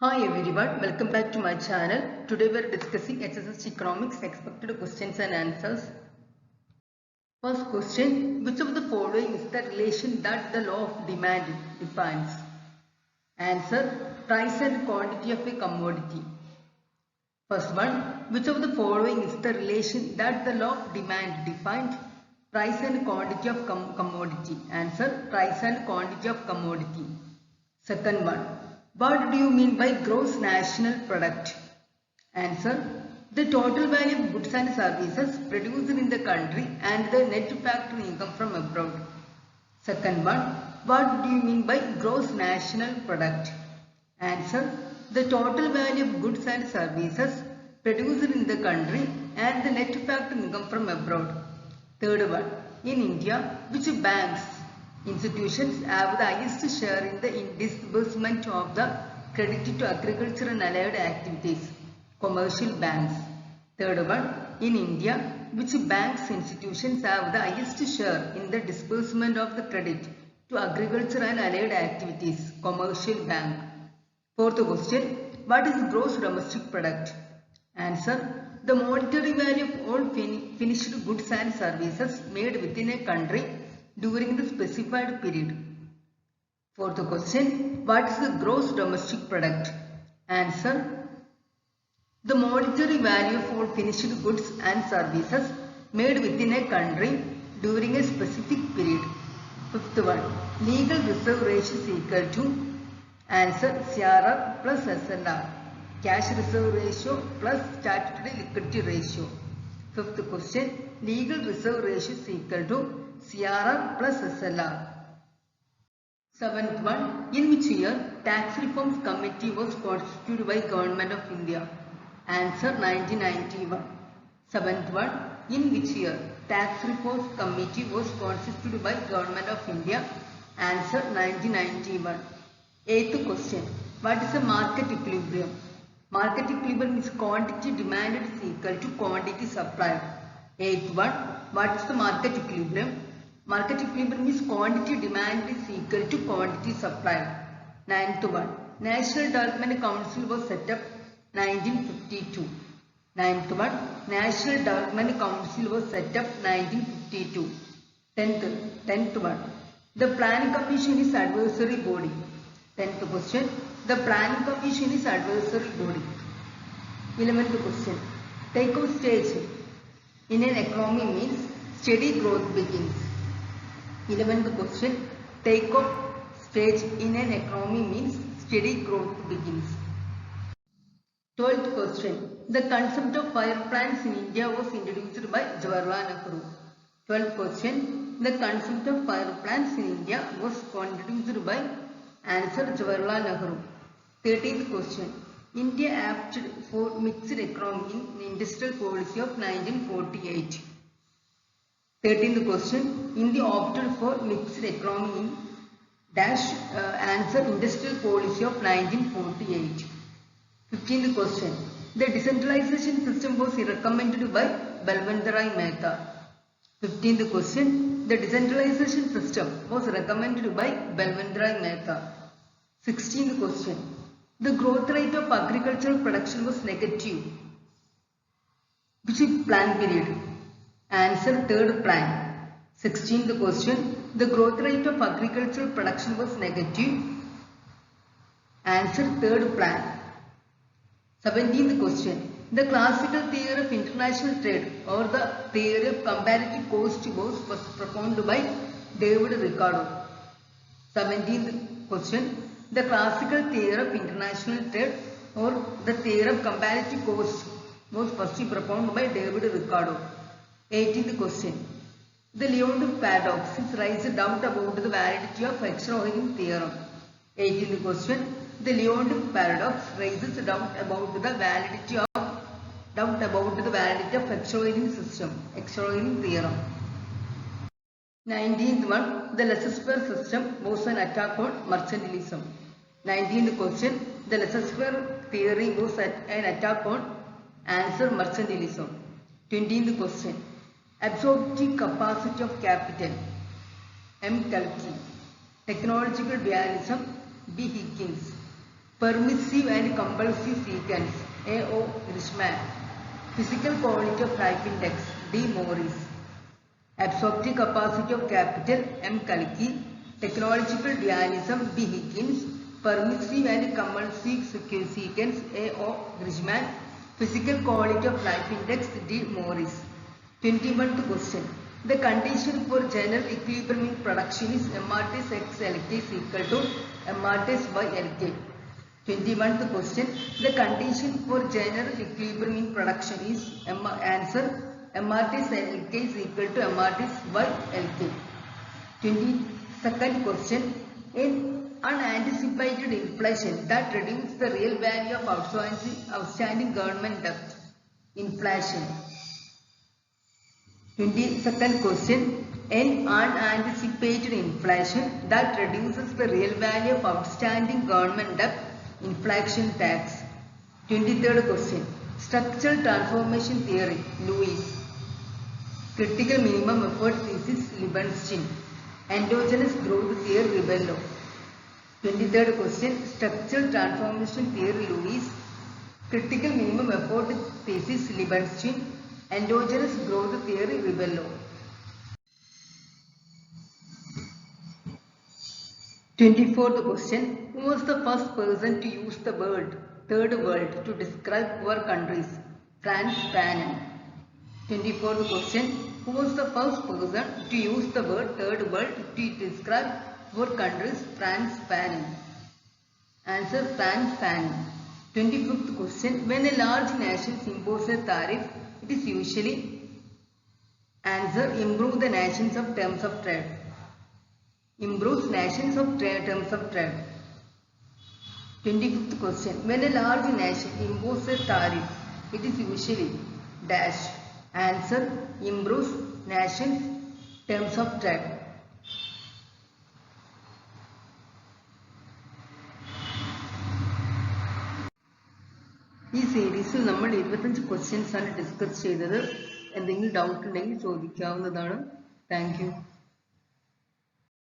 Hi everyone, welcome back to my channel. Today we are discussing HSS Economics expected questions and answers. First question, which of the following is the relation that the law of demand defines? Answer, price and quantity of a commodity. First one, which of the following is the relation that the law of demand defines? Price and quantity of commodity. Answer, price and quantity of commodity. Second one, what do you mean by gross national product? Answer, the total value of goods and services produced in the country and the net factory income from abroad. Second one, what do you mean by gross national product? Answer, the total value of goods and services produced in the country and the net factory income from abroad. Third one, in India, which banks institutions have the highest share in the disbursement of the credit to agriculture and allied activities? Commercial banks. Third one, in India, which banks institutions have the highest share in the disbursement of the credit to agriculture and allied activities? Commercial bank. Fourth question, what is gross domestic product? Answer, the monetary value of all finished goods and services made within a country during the specified period. Fourth question, what is the gross domestic product? Answer, the monetary value of all finished goods and services made within a country during a specific period. Fifth one, legal reserve ratio is equal to? Answer, CRR plus SLR. Cash reserve ratio plus statutory liquidity ratio. Fifth question, legal reserve ratio is equal to CRR plus SLR. Seventh one, in which year Tax Reforms Committee was constituted by Government of India? Answer, 1991. Seventh one, in which year Tax Reforms Committee was constituted by Government of India? Answer, 1991. Eighth question, what is a market equilibrium? Market equilibrium is quantity demanded is equal to quantity supplied. Eighth one, what is the market equilibrium? Market equilibrium is quantity demanded is equal to quantity supplied. Ninth one, National Development Council was set up 1952. Ninth one, National Development Council was set up 1952. Tenth one, the Planning Commission is advisory body. 10th question, the Planning Commission is advisory body. 11th question, take-off stage in an economy means steady growth begins. 11th question, take-off stage in an economy means steady growth begins. 12th question, the concept of fire plants in India was introduced by Jawaharlal Nehru. 12th question, the concept of fire plants in India was introduced by? Answer, Jawaharlal Nehru. 13th question, India opted for mixed economy in industrial policy of 1948. 13th question, India opted for mixed economy in answer, industrial policy of 1948. 15th question, the decentralization system was recommended by Balwant Rai Mehta. 15th question, the decentralization system was recommended by Balwant Rai Mehta. 16th question, the growth rate of agricultural production was negative. Which plan period? Answer, third plan. 16th question, the growth rate of agricultural production was negative. Answer, third plan. 17th question, the classical theory of international trade or the theory of comparative cost was propounded by David Ricardo. 17th question, the classical theory of international trade or the theory of comparative cost was first propounded by David Ricardo. 18th question, the Leontief paradox raises doubt about the validity of Extra-Ohanian theorem. 18th question, the Leontief paradox raises doubt about the validity of Extra-Ohanian system, Extra-Ohanian theorem. 19th one, the laissez-faire system was an attack on mercantilism. 19th question, the laissez-faire theory was an attack on? Answer, mercantilism. 20th question, absorptive capacity of capital, M. Kalki. Technological realism, B. Higgins. Permissive and compulsive sequence, A.O. Richman. Physical quality of life index, D. Morris. Absorptive capacity of capital, M. Kalki. Technological dynamism, B. Higgins. Permissive and compulsive sequence, A.O. Richman. Physical quality of life index, D. Morris. 21st question. The condition for general equilibrium in production is MRTs x Lk is equal to MRTs by Lk. 21st question. The condition for general equilibrium in production is answer MRTs Lk is equal to MRTs by Lk. 22nd question. In unanticipated inflation that reduces the real value of outstanding government debt. Inflation. 22nd question. In unanticipated inflation that reduces the real value of outstanding government debt. Inflation tax. 23rd question. Structural transformation theory, Lewis. Critical minimum effort thesis, Liebenstein. Endogenous growth theory, Ribello. 23rd question. Structural transformation theory, Lewis. Critical minimum effort thesis, Liebenstein. Endogenous growth theory, Ribello. 24th question. Who was the first person to use the word third world to describe poor countries? Frantz Fanon. 24th question. Who was the first person to use the word third world to describe poor countries? Frantz Fanon. Answer Frantz Fanon. 25th question. When a large nation imposes a tariff, it is usually answer improve the nations of terms of trade. Improves nations of terms of trade. 25th question. When a large nation imposes a tariff, it is usually dash. Answer improves nations terms of trade. ഈ സീരീസിൽ നമ്മൾ 25 questions ആണ് discuss ചെയ്തത്. എന്തെങ്കിലും doubt ഉണ്ടെങ്കിൽ ചോദിക്കാവുന്നതാണ്. Thank U.